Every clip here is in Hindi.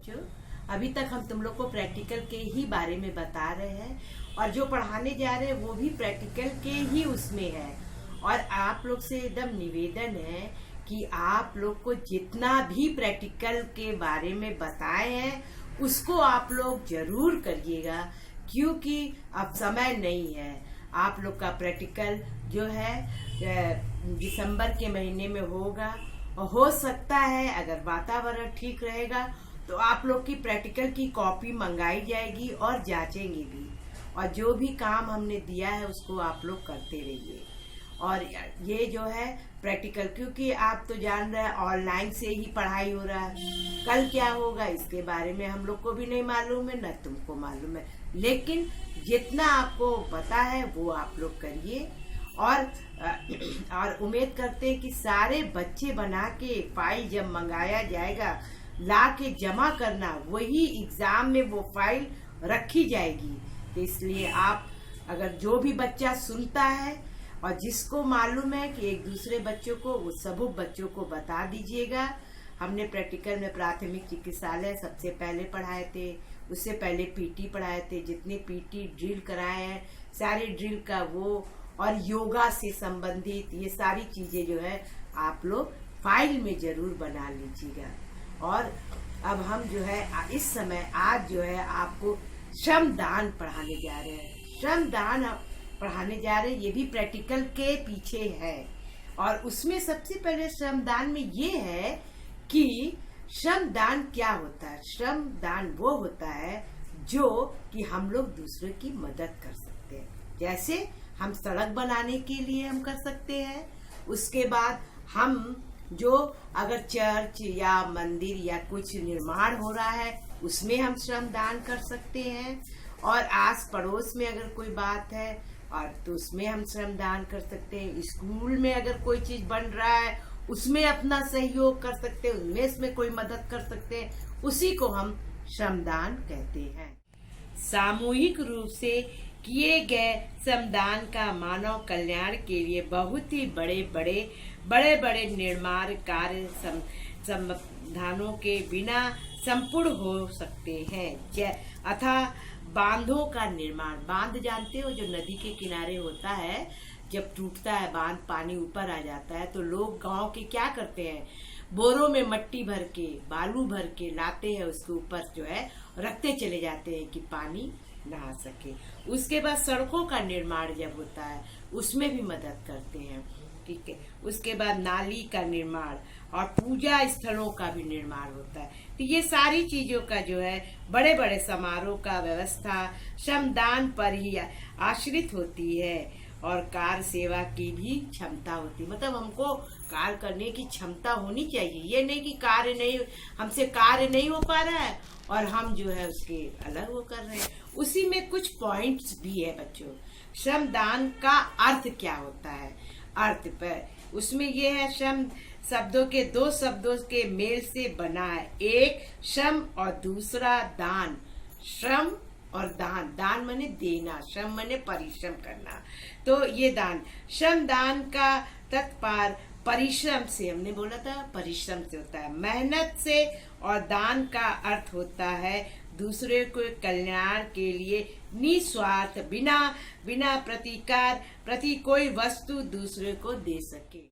बच्चों। अभी तक हम तुम लोग को प्रैक्टिकल के ही बारे में बता रहे हैं और जो पढ़ाने जा रहे हैं वो भी प्रैक्टिकल के ही उसमें है। और आप लोग से एकदम निवेदन है कि आप लोग को जितना भी प्रैक्टिकल के बारे में बताए हैं उसको आप लोग जरूर करिएगा, क्योंकि अब समय नहीं है। आप लोग का प्रैक्टिकल जो है दिसंबर के महीने में होगा और हो सकता है अगर वातावरण ठीक रहेगा तो आप लोग की प्रैक्टिकल की कॉपी मंगाई जाएगी और जांचेंगे भी। और जो भी काम हमने दिया है उसको आप लोग करते रहिए। और ये जो है प्रैक्टिकल, क्योंकि आप तो जान रहे हैं ऑनलाइन से ही पढ़ाई हो रहा है। कल क्या होगा इसके बारे में हम लोग को भी नहीं मालूम है, न तुमको मालूम है, लेकिन जितना आपको पता है वो आप लोग करिए। और उम्मीद करते हैं कि सारे बच्चे बना के फाइल जब मंगाया जाएगा ला के जमा करना, वही एग्जाम में वो फाइल रखी जाएगी। तो इसलिए आप अगर जो भी बच्चा सुनता है और जिसको मालूम है कि एक दूसरे बच्चों को, वो सब बच्चों को बता दीजिएगा। हमने प्रैक्टिकल में प्राथमिक चिकित्सालय सबसे पहले पढ़ाए थे, उससे पहले पीटी पढ़ाए थे। जितने पीटी ड्रिल कराए हैं सारे ड्रिल का वो, और योगा से संबंधित ये सारी चीजें जो है आप लोग फाइल में जरूर बना लीजिएगा। और अब हम जो है इस समय आज जो है आपको श्रमदान पढ़ाने जा रहे हैं। श्रमदान पढ़ाने जा रहे हैं, ये भी प्रैक्टिकल के पीछे है। और उसमें सबसे पहले श्रमदान में ये है कि श्रमदान क्या होता है। श्रमदान वो होता है जो कि हम लोग दूसरे की मदद कर सकते हैं। जैसे हम सड़क बनाने के लिए हम कर सकते हैं, उसके बाद हम जो अगर चर्च या मंदिर या कुछ निर्माण हो रहा है उसमें हम श्रमदान कर सकते हैं। और आस पड़ोस में अगर कोई बात है और तो उसमें हम श्रमदान कर सकते हैं। स्कूल में अगर कोई चीज बन रहा है उसमें अपना सहयोग कर सकते हैं, उनमें इसमें कोई मदद कर सकते हैं, उसी को हम श्रमदान कहते हैं। सामूहिक रूप से किए गए श्रमदान का मानव कल्याण के लिए बहुत ही बड़े निर्माण कार्य समाधानों के बिना संपूर्ण हो सकते हैं। अथा बांधों का निर्माण। बांध जानते हो, जो नदी के किनारे होता है, जब टूटता है बांध, पानी ऊपर आ जाता है तो लोग गांव के क्या करते हैं, बोरों में मट्टी भर के, बालू भर के लाते हैं, उसके ऊपर जो है रखते चले जाते हैं कि पानी नहा सके। उसके बाद सड़कों का निर्माण जब होता है उसमें भी मदद करते हैं, ठीक है। उसके बाद नाली का निर्माण और पूजा स्थलों का भी निर्माण होता है। तो ये सारी चीजों का जो है बड़े समारोह का व्यवस्था श्रमदान पर ही आश्रित होती है। और कार्य सेवा की भी क्षमता होती है, मतलब हमको कार्य करने की क्षमता होनी चाहिए। ये नहीं कि हमसे कार्य नहीं हो पा रहा है और हम जो है उसके अलग वो कर रहे हैं। उसी में कुछ पॉइंट्स भी है बच्चों। श्रमदान का अर्थ क्या होता है, अर्थ पर उसमें ये है, श्रम शब्दों के दो शब्दों के मेल से बना है, एक श्रम और दूसरा दान। श्रम और दान, दान माने देना, श्रम माने परिश्रम करना। तो ये दान, श्रम दान का तत्पर परिश्रम से, हमने बोला था परिश्रम से होता है, मेहनत से। और दान का अर्थ होता है दूसरे को कल्याण के लिए निस्वार्थ, बिना प्रतिकार प्रति कोई वस्तु दूसरे को दे सके।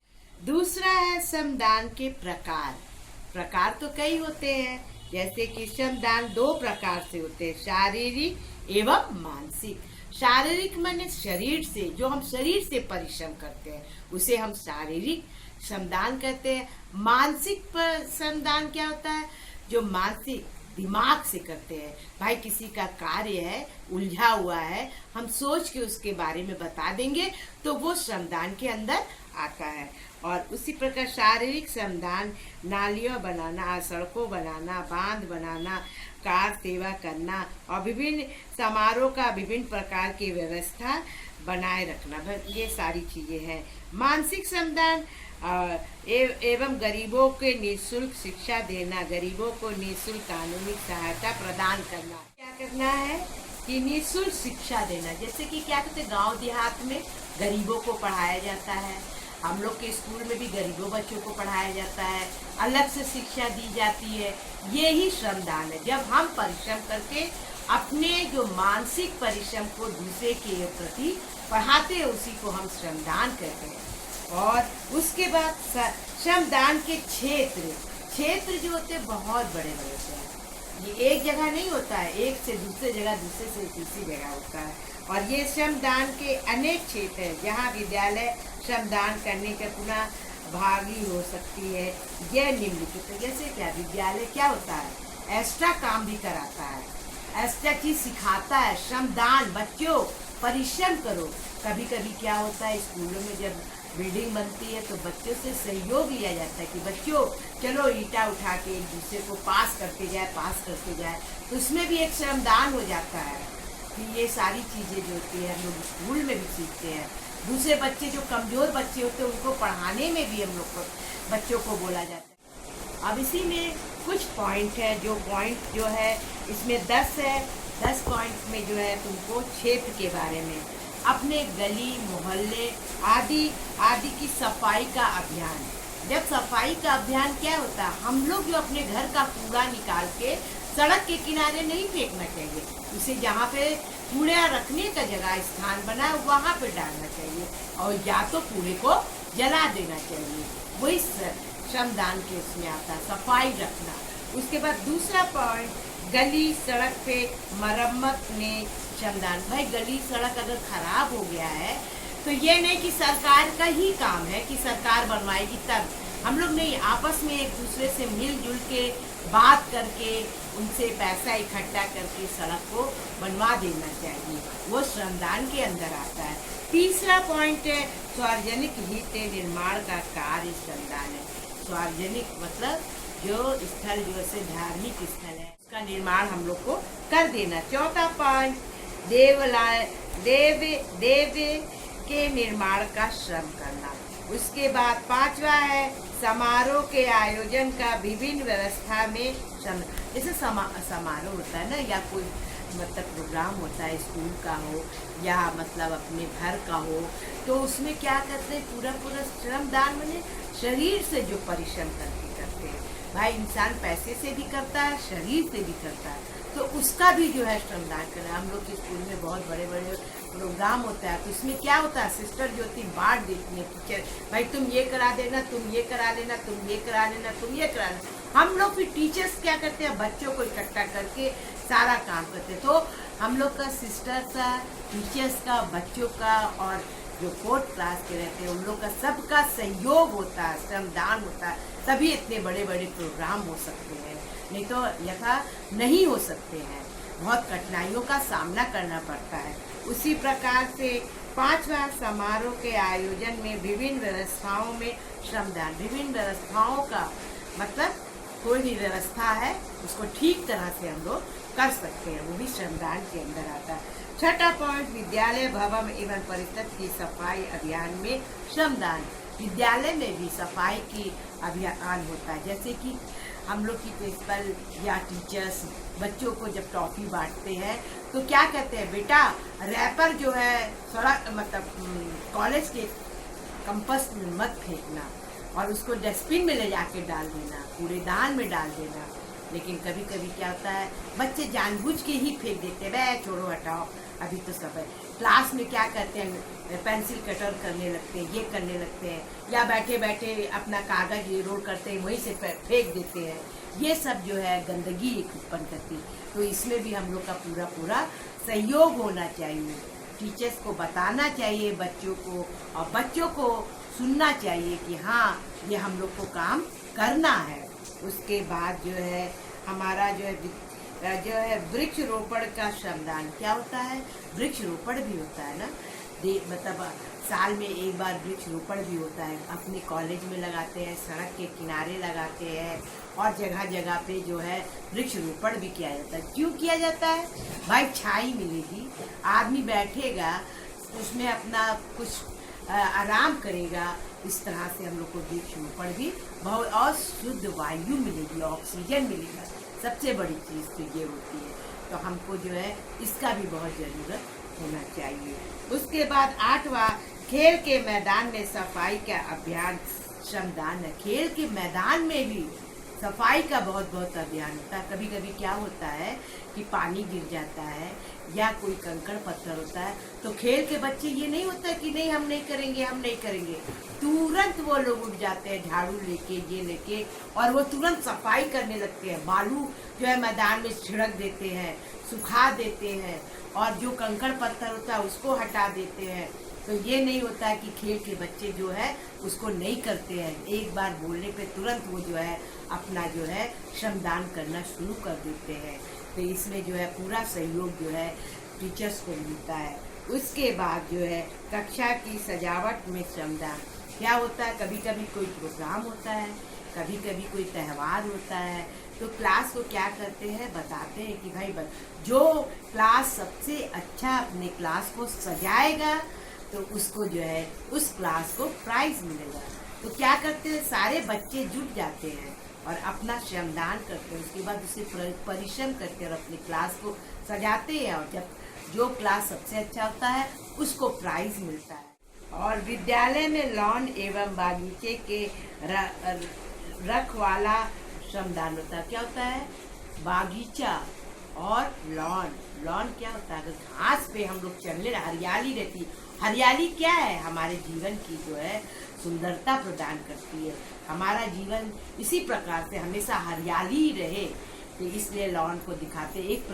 दूसरा है श्रमदान के प्रकार तो कई होते हैं, जैसे कि श्रमदान दो प्रकार से होते हैं, शारीरिक एवं मानसिक। शारीरिक माने शरीर से, जो हम शरीर से परिश्रम करते हैं उसे हम शारीरिक श्रमदान कहते हैं। मानसिक श्रमदान क्या होता है, जो मानसिक दिमाग से करते हैं। भाई किसी का कार्य है, उलझा हुआ है, हम सोच के उसके बारे में बता देंगे तो वो श्रमदान के अंदर आता है। और उसी प्रकार शारीरिक श्रमदान नालियों बनाना, सड़कों बनाना, बांध बनाना, कार सेवा करना और विभिन्न समारोह का विभिन्न प्रकार की व्यवस्था बनाए रखना, ये सारी चीजें हैं। मानसिक श्रमदान एवं गरीबों के निःशुल्क शिक्षा देना, गरीबों को निःशुल्क कानूनी सहायता प्रदान करना। क्या करना है कि निःशुल्क शिक्षा देना। जैसे कि क्या कहते हैं, गांव देहात में गरीबों को पढ़ाया जाता है, हम लोग के स्कूल में भी गरीबों बच्चों को पढ़ाया जाता है, अलग से शिक्षा दी जाती है। ये ही श्रमदान है, जब हम परिश्रम करके अपने जो मानसिक परिश्रम को दूसरे के प्रति बढ़ाते हैं, उसी को हम श्रमदान कहते हैं। और उसके बाद श्रमदान के क्षेत्र जो होते हैं बहुत बड़े बड़े होते हैं। ये एक जगह नहीं होता है, एक से दूसरे जगह, दूसरे से तीसरी जगह होता है। और ये श्रमदान के अनेक क्षेत्र हैं जहाँ विद्यालय श्रमदान करने का पुनः भागी हो सकती है। यह निम्नलिखित, जैसे क्या विद्यालय क्या होता है, एक्स्ट्रा काम भी कराता है, एक्स्ट्रा चीज सिखाता है। श्रमदान, बच्चों परिश्रम करो। कभी कभी क्या होता है, स्कूलों में जब बिल्डिंग बनती है तो बच्चों से सहयोग लिया जाता है कि बच्चों चलो ईंटा उठा के एक दूसरे को पास करते जाए, तो उसमें भी एक श्रमदान हो जाता है। कि ये सारी चीज़ें जो होती है हम लोग स्कूल में भी सीखते हैं। दूसरे बच्चे जो कमज़ोर बच्चे होते हैं उनको पढ़ाने में भी हम लोग को बच्चों को बोला जाता है। अब इसी में कुछ पॉइंट है, जो है इसमें 10 है। 10 पॉइंट में जो है तुमको क्षेत्र के बारे में, अपने गली मोहल्ले आदि की सफाई का अभियान। जब सफाई का अभियान क्या होता है, हम लोग जो अपने घर का कूड़ा निकाल के सड़क के किनारे नहीं फेंकना चाहिए, उसे जहाँ पे कूड़ा रखने का जगह स्थान बना है वहाँ पे डालना चाहिए, और या तो कूड़े को जला देना चाहिए। वही श्रमदान के उसमें आता है, सफाई रखना। उसके बाद दूसरा पॉइंट, गली सड़क पे मरम्मत में श्रमदान। भाई गली सड़क अगर खराब हो गया है तो ये नहीं कि सरकार का ही काम है कि सरकार बनवाएगी तब। हम लोग नहीं, आपस में एक दूसरे से मिलजुल के बात करके उनसे पैसा इकट्ठा करके सड़क को बनवा देना चाहिए, वो श्रमदान के अंदर आता है। तीसरा पॉइंट है सार्वजनिक हित निर्माण का कार्य श्रमदान है। सार्वजनिक मतलब जो स्थल, जो से धार्मिक स्थल है, उसका निर्माण हम लोग को कर देना। चौथा पॉइंट, देव के निर्माण का श्रम करना। उसके बाद पांचवा है समारोह के आयोजन का विभिन्न व्यवस्था में श्रम। जैसे समारोह होता है ना, या कोई मतलब प्रोग्राम होता है स्कूल का हो या मतलब अपने घर का हो, तो उसमें क्या करते हैं, पूरा श्रमदान मैंने शरीर से जो परिश्रम करते हैं। भाई इंसान पैसे से भी करता है, शरीर से भी करता है, तो उसका भी जो है श्रमदान करना। हम लोग के स्कूल में बहुत बड़े बड़े प्रोग्राम होता है, तो इसमें क्या होता है, सिस्टर जो होती है बांट देती है टीचर, भाई तुम ये करा देना, तुम ये करा लेना, तुम ये करा लेना, तुम ये करा लेना। हम लोग फिर टीचर्स क्या करते हैं, बच्चों को इकट्ठा करके सारा काम करते हैं। तो हम लोग का सिस्टर्स का, टीचर्स का, बच्चों का और जो 4th क्लास के रहते हैं उन लोग का सबका सहयोग होता है, श्रमदान होता है, तभी इतने बड़े बड़े प्रोग्राम हो सकते हैं, नहीं तो यथा नहीं हो सकते हैं। बहुत कठिनाइयों का सामना करना पड़ता है। उसी प्रकार से पांचवा, समारोह के आयोजन में विभिन्न व्यवस्थाओं में श्रमदान। विभिन्न व्यवस्थाओं का मतलब कोई भी व्यवस्था है उसको ठीक तरह से हम लोग कर सकते हैं, वो भी श्रमदान के अंदर आता है। छठा पॉइंट, विद्यालय भवन एवं परिसर की सफाई अभियान में श्रमदान। विद्यालय में भी सफाई की अभियान होता है, जैसे कि हम लोग की प्रिंसिपल या टीचर्स बच्चों को जब टॉफी बांटते हैं तो क्या कहते हैं, बेटा रैपर जो है सड़क मतलब कॉलेज के कैंपस में मत फेंकना और उसको डस्टबिन में ले जाके डाल देना, कूड़ेदान में डाल देना। लेकिन कभी कभी क्या होता है, बच्चे जानबूझ के ही फेंक देते हैं, बे छोड़ो हटाओ, अभी तो सब है। क्लास में क्या करते हैं, पेंसिल कटर करने लगते हैं, ये करने लगते हैं, या बैठे बैठे अपना कागज ये रोल करते हैं, वहीं से फेंक देते हैं। ये सब जो है गंदगी उत्पन्न करती है। तो इसमें भी हम लोग का पूरा सहयोग होना चाहिए। टीचर्स को बताना चाहिए बच्चों को, और बच्चों को सुनना चाहिए कि हाँ ये हम लोग को काम करना है। उसके बाद जो है हमारा जो है वृक्ष रोपण का श्रमदान। क्या होता है, वृक्ष रोपण भी होता है ना, मतलब साल में एक बार वृक्ष रोपण भी होता है। अपने कॉलेज में लगाते हैं, सड़क के किनारे लगाते हैं, और जगह जगह पे जो है वृक्ष रोपण भी किया जाता है। क्यों किया जाता है, भाई छाई मिलेगी, आदमी बैठेगा उसमें अपना कुछ आराम करेगा। इस तरह से हम लोग को वृक्ष रोपण भी बहुत, और शुद्ध वायु मिलेगी, ऑक्सीजन मिलेगा। सबसे बड़ी चीज़ तो ये होती है, तो हमको जो है इसका भी बहुत ज़रूरत होना चाहिए। उसके बाद 8वां, खेल के मैदान में सफाई का अभियान श्रमदान है। खेल के मैदान में भी सफाई का बहुत बहुत अभियान होता है। कभी कभी क्या होता है कि पानी गिर जाता है या कोई कंकड़ पत्थर होता है, तो खेल के बच्चे ये नहीं होता कि नहीं हम नहीं करेंगे, हम नहीं करेंगे, तुरंत वो लोग उठ जाते हैं झाड़ू लेके, ये लेके, और वो तुरंत सफाई करने लगते हैं। बालू जो है मैदान में छिड़क देते हैं, सुखा देते हैं, और जो कंकड़ पत्थर होता है उसको हटा देते हैं। तो ये नहीं होता है कि खेल के बच्चे जो है उसको नहीं करते हैं। एक बार बोलने पे तुरंत वो जो है अपना जो है श्रमदान करना शुरू कर देते हैं। तो इसमें जो है पूरा सहयोग जो है टीचर्स को मिलता है। उसके बाद जो है कक्षा की सजावट में श्रमदान क्या होता है, कभी कभी कोई प्रोग्राम होता है, कभी कभी कोई त्यौहार होता है, तो क्लास को क्या करते हैं, बताते हैं कि भाई जो क्लास सबसे अच्छा अपने क्लास को सजाएगा तो उसको जो है उस क्लास को प्राइज मिलेगा। तो क्या करते हैं, सारे बच्चे जुट जाते हैं और अपना श्रमदान करते हैं। उसके बाद उसे परिश्रम करते हैं और अपनी क्लास को सजाते हैं, और जब जो क्लास सबसे अच्छा होता है उसको प्राइज मिलता है। और विद्यालय में लॉन एवं बागीचे के रखवाला श्रमदान होता है। क्या होता है, बागीचा और लॉन। लॉन क्या होता है, अगर घास पे हम लोग चलने, हरियाली रहती है। हरियाली क्या है, हमारे जीवन की जो है सुंदरता प्रदान करती है। हमारा जीवन इसी प्रकार से हमेशा हरियाली ही रहे, तो इसलिए लॉन को दिखाते, एक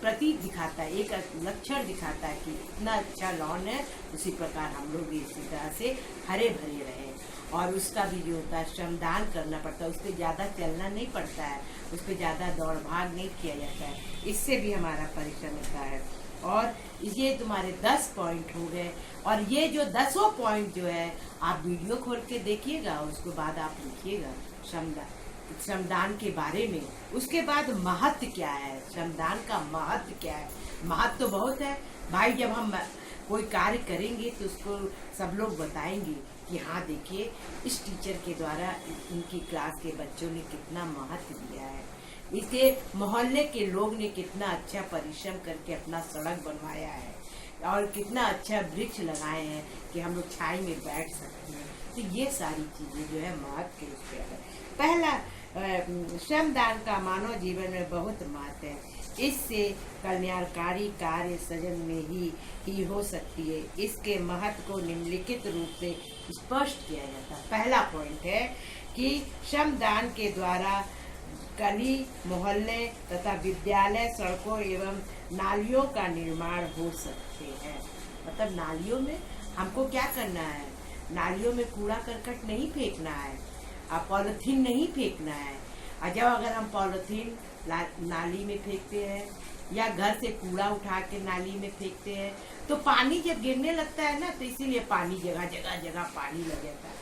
प्रतीक दिखाता है, एक लक्षण दिखाता है कि इतना अच्छा लॉन है, उसी प्रकार हम लोग इसी तरह से हरे भरे रहे। और उसका भी जो होता है श्रमदान करना पड़ता है, उस पर ज़्यादा चलना नहीं पड़ता है, उस पर ज़्यादा दौड़ भाग नहीं किया जाता है, इससे भी हमारा परिश्रम होता है। और ये तुम्हारे 10 पॉइंट हो गए, और ये जो 10 पॉइंट जो है आप वीडियो खोल के देखिएगा, उसके बाद आप लिखिएगा श्रमदान के बारे में। उसके बाद महत्व क्या है, श्रमदान का महत्व क्या है। महत्व तो बहुत है भाई, जब हम कोई कार्य करेंगे तो उसको सब लोग बताएंगे कि हाँ देखिए इस टीचर के द्वारा इनकी क्लास के बच्चों ने कितना महत्व दिया है, इसे मोहल्ले के लोग ने कितना अच्छा परिश्रम करके अपना सड़क बनवाया है, और कितना अच्छा वृक्ष लगाए हैं कि हम लोग छाई में बैठ सकते हैं। तो ये सारी चीजें जो है महत्व के रूप में है। पहला, श्रमदान का मानव जीवन में बहुत महत्व है। इससे कल्याणकारी कार्य सजन में ही हो सकती है। इसके महत्व को निम्नलिखित रूप से स्पष्ट किया जाता है। पहला पॉइंट है कि श्रमदान के द्वारा गली, मोहल्ले तथा विद्यालय, सड़कों एवं नालियों का निर्माण हो सकते हैं। मतलब नालियों में हमको क्या करना है, नालियों में कूड़ा करकट नहीं फेंकना है, पॉलिथीन नहीं फेंकना है। और जब अगर हम पॉलिथीन नाली में फेंकते हैं या घर से कूड़ा उठा के नाली में फेंकते हैं, तो पानी जब गिरने लगता है ना, तो इसीलिए पानी जगह जगह पानी लग जाता है।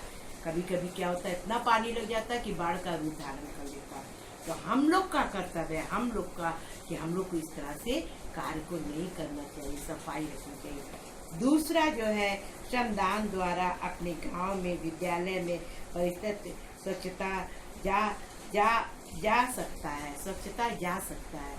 कभी कभी क्या होता है, इतना पानी लग जाता है कि बाढ़ का रूप धारण कर लेता है। तो हम लोग का कर्तव्य है, हम लोग का, कि हम लोग को इस तरह से कार्य को नहीं करना चाहिए, सफाई रखनी चाहिए। दूसरा जो है, श्रमदान द्वारा अपने गांव में, विद्यालय में परिस्थिति स्वच्छता जा सकता है, स्वच्छता जा सकता है।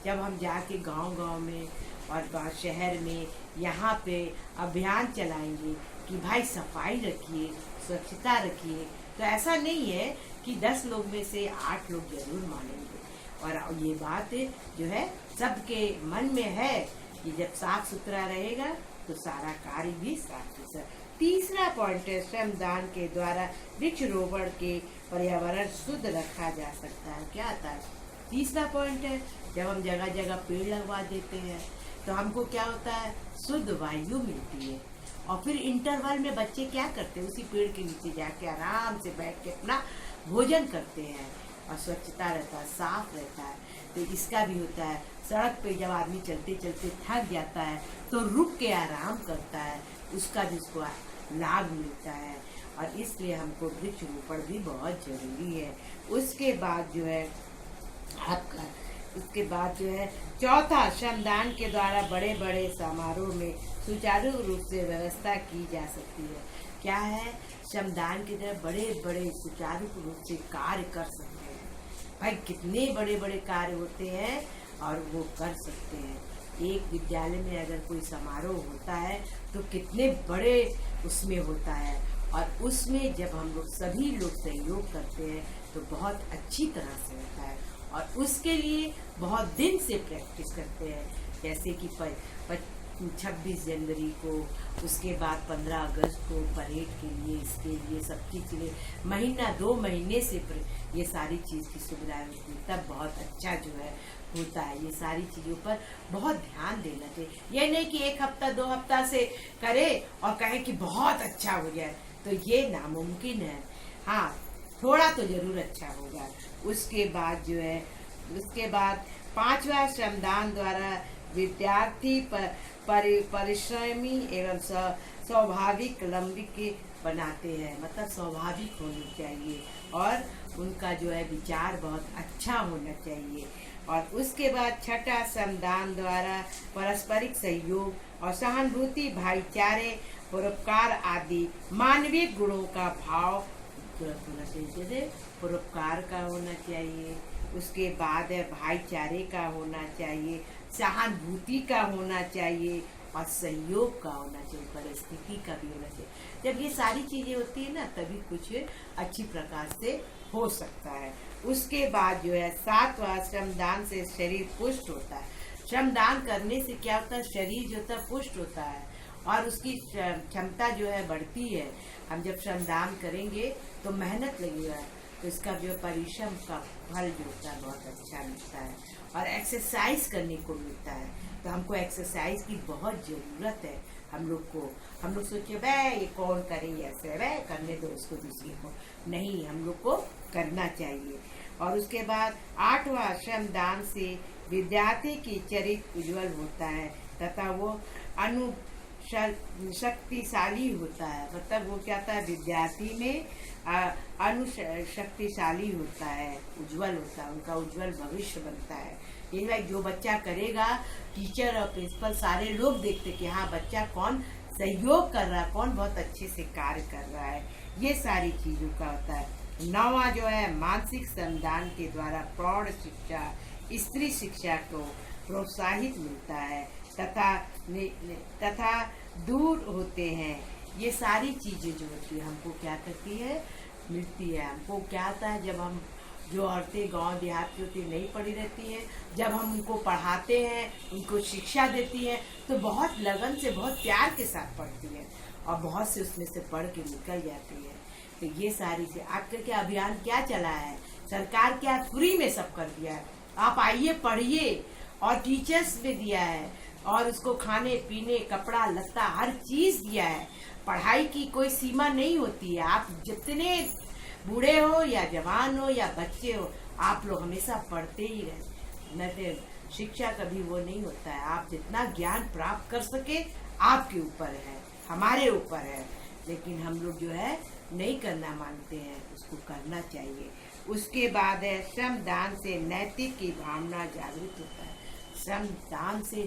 जब हम जाके गांव में और शहर में यहाँ पे अभियान चलाएंगे कि भाई सफाई रखिए, स्वच्छता रखिए, तो ऐसा नहीं है कि 10 लोग में से 8 लोग जरूर मानेंगे। और ये बात जो है सबके मन में है कि जब साफ सुथरा रहेगा तो सारा कार्य भी साफ सुथरा। तीसरा पॉइंट है, श्रमदान के द्वारा वृक्षारोपण के पर्यावरण शुद्ध रखा जा सकता है। क्या आता है, तीसरा पॉइंट है, जब हम जगह जगह पेड़ लगवा देते हैं तो हमको क्या होता है, शुद्ध वायु मिलती है। और फिर इंटरवल में बच्चे क्या करते हैं, उसी पेड़ के नीचे जाके आराम से बैठ के अपना भोजन करते हैं, और स्वच्छता रहता है, साफ रहता है। तो इसका भी होता है, सड़क पे जब आदमी चलते चलते थक जाता है तो रुक के आराम करता है, उसका भी उसको लाभ मिलता है। और इसलिए हमको वृक्षारोपण भी बहुत जरूरी है। उसके बाद जो है चौथा, श्रमदान के द्वारा बड़े बड़े समारोह में सुचारू रूप से व्यवस्था की जा सकती है। क्या है, श्रमदान के द्वारा बड़े बड़े सुचारू रूप से कार्य कर सकते हैं। भाई कितने बड़े बड़े कार्य होते हैं और वो कर सकते हैं। एक विद्यालय में अगर कोई समारोह होता है तो कितने बड़े उसमें होता है, और उसमें जब हम लोग सभी लोग सहयोग करते हैं तो बहुत अच्छी तरह से होता है, और उसके लिए बहुत दिन से प्रैक्टिस करते हैं। जैसे कि 26 जनवरी को, उसके बाद 15 अगस्त को परेड के लिए, इसके लिए सब चीज़ के लिए महीना 2 महीने से ये सारी चीज़ की सुविधाएं होती है, तब बहुत अच्छा जो है होता है। ये सारी चीज़ों पर बहुत ध्यान देना चाहिए। ये नहीं कि 1 हफ्ता 2 हफ्ता से करे और कहे कि बहुत अच्छा हो जाए, तो ये नामुमकिन है। हाँ, थोड़ा तो जरूर अच्छा होगा। उसके बाद जो है, उसके बाद 5वां श्रमदान द्वारा विद्यार्थी परिश्रमी एवं स्वाभाविक लंबिक बनाते हैं, मतलब स्वाभाविक होनी चाहिए और उनका जो है विचार बहुत अच्छा होना चाहिए। और उसके बाद 6वां श्रमदान द्वारा पारस्परिक सहयोग और सहानुभूति, भाईचारे, परोपकार आदि मानवीय गुणों का भाव होना चाहिए, परोपकार का होना चाहिए। उसके बाद है भाईचारे का होना चाहिए, सहानुभूति का होना चाहिए और सहयोग का होना चाहिए, परिस्थिति का भी होना चाहिए। जब ये सारी चीजें होती है ना, तभी कुछ अच्छी प्रकार से हो सकता है। उसके बाद जो है 7वां श्रमदान से शरीर पुष्ट होता है। श्रमदान करने से क्या होता है, शरीर जो होता है पुष्ट होता है और उसकी क्षमता जो है बढ़ती है। हम जब श्रमदान करेंगे तो मेहनत लगेगा, तो इसका जो परिश्रम का फल जो होता है बहुत अच्छा मिलता है, और एक्सरसाइज करने को मिलता है। तो हमको एक्सरसाइज की बहुत ज़रूरत है। हम लोग सोचे वह ये कौन करे, ऐसे वह करने दो उसको दूसरे को, नहीं, हम लोग को करना चाहिए। और उसके बाद 8वां श्रमदान से विद्यार्थी की चरित्र उज्जवल होता है तथा वो शक्तिशाली होता है। मतलब वो क्या होता है, विद्यार्थी में अनुशक्तिशाली होता है, उज्जवल होता है, उनका उज्जवल भविष्य बनता है। ये भाई जो बच्चा करेगा, टीचर और प्रिंसिपल सारे लोग देखते कि हाँ बच्चा कौन सहयोग कर रहा है, कौन बहुत अच्छे से कार्य कर रहा है। ये सारी चीजों का होता है। 9वां जो है मानसिक श्रमदान के द्वारा प्रौढ़ शिक्षा, स्त्री शिक्षा को प्रोत्साहित मिलता है तथा दूर होते हैं। ये सारी चीजें जो होती है हमको क्या करती है, मिलती है। हमको क्या होता है, जब हम जो औरतें गांव देहात की होती नहीं पढ़ी रहती हैं, जब हम उनको पढ़ाते हैं, उनको शिक्षा देती हैं, तो बहुत लगन से, बहुत प्यार के साथ पढ़ती हैं और बहुत से उसमें से पढ़ के निकल जाती है। तो ये सारी से आजकल के अभियान क्या चला है, सरकार क्या फ्री में सब कर दिया है, आप आइए पढ़िए, और टीचर्स भी दिया है, और उसको खाने पीने, कपड़ा लत्ता हर चीज दिया है। पढ़ाई की कोई सीमा नहीं होती है, आप जितने बूढ़े हो या जवान हो या बच्चे हो, आप लोग हमेशा पढ़ते ही रहे। न तो शिक्षा कभी वो नहीं होता है, आप जितना ज्ञान प्राप्त कर सके आपके ऊपर है, हमारे ऊपर है, लेकिन हम लोग जो है नहीं करना मानते हैं, उसको करना चाहिए। उसके बाद है श्रमदान से नैतिक की भावना जागृत होता है। श्रमदान से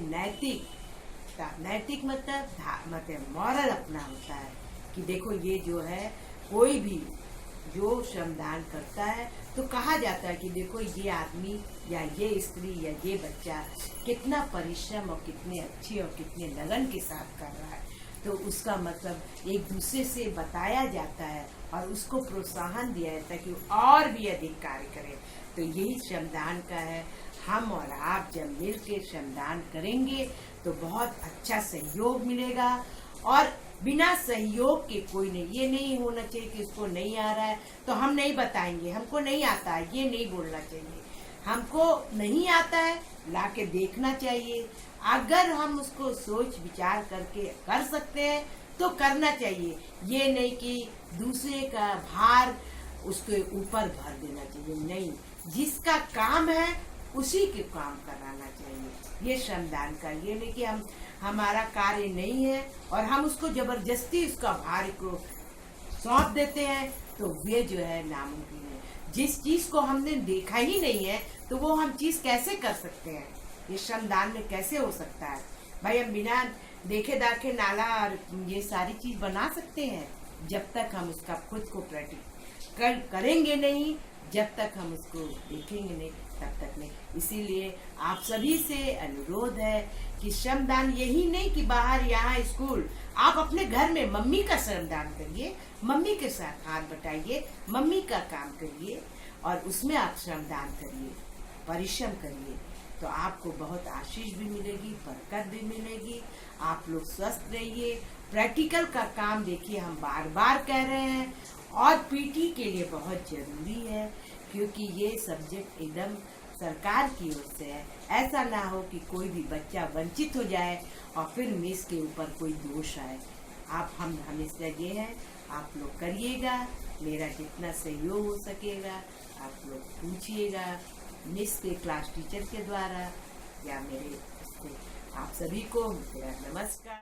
नैतिक मतलब मॉरल अपना होता है कि देखो ये जो है, कोई भी जो श्रमदान करता है तो कहा जाता है कि देखो ये आदमी या ये स्त्री या ये बच्चा कितना परिश्रम और कितने अच्छे और कितने लगन के साथ कर रहा है। तो उसका मतलब एक दूसरे से बताया जाता है और उसको प्रोत्साहन दिया जाता है कि और भी अधिक कार्य करें। तो यही श्रमदान का है। हम और आप जब मिल के श्रमदान करेंगे तो बहुत अच्छा सहयोग मिलेगा, और बिना सहयोग के कोई नहीं। ये नहीं होना चाहिए कि उसको नहीं आ रहा है तो हम नहीं बताएंगे, हमको नहीं आता है, ये नहीं बोलना चाहिए। हमको नहीं आता है लाके देखना चाहिए। अगर हम उसको सोच विचार करके कर सकते हैं तो करना चाहिए। ये नहीं कि दूसरे का भार उसके ऊपर भर देना चाहिए, नहीं। जिसका काम है उसी के काम कराना चाहिए। ये श्रमदान का, ये नहीं कि हमारा कार्य नहीं है और हम उसको जबरदस्ती उसका भार को सौंप देते हैं, तो वे जो है नामुमकिन है। जिस चीज को हमने देखा ही नहीं है तो वो हम चीज कैसे कर सकते हैं, ये श्रमदान में कैसे हो सकता है भाई। हम बिना देखे दाखे नाला और ये सारी चीज बना सकते हैं, जब तक हम उसका खुद को प्रैक्टिस करेंगे नहीं, जब तक हम उसको देखेंगे नहीं, तब तक नहीं। इसीलिए आप सभी से अनुरोध है कि श्रमदान यही नहीं कि बाहर यहाँ स्कूल, आप अपने घर में मम्मी का श्रमदान करिए, मम्मी के साथ हाथ बटाइए, मम्मी का काम करिए और उसमें आप श्रमदान करिए, परिश्रम करिए, तो आपको बहुत आशीष भी मिलेगी, बरकत भी मिलेगी। आप लोग स्वस्थ रहिए। प्रैक्टिकल का काम देखिए, हम बार बार कह रहे हैं, और पीटी के लिए बहुत जरूरी है, क्योंकि ये सब्जेक्ट एकदम सरकार की ओर से है। ऐसा ना हो कि कोई भी बच्चा वंचित हो जाए और फिर मिस के ऊपर कोई दोष आए। आप हम हमेशा ये है, आप लोग करिएगा, मेरा जितना सहयोग हो सकेगा आप लोग पूछिएगा मिस के क्लास टीचर के द्वारा या मेरे आप सभी को मेरा नमस्कार।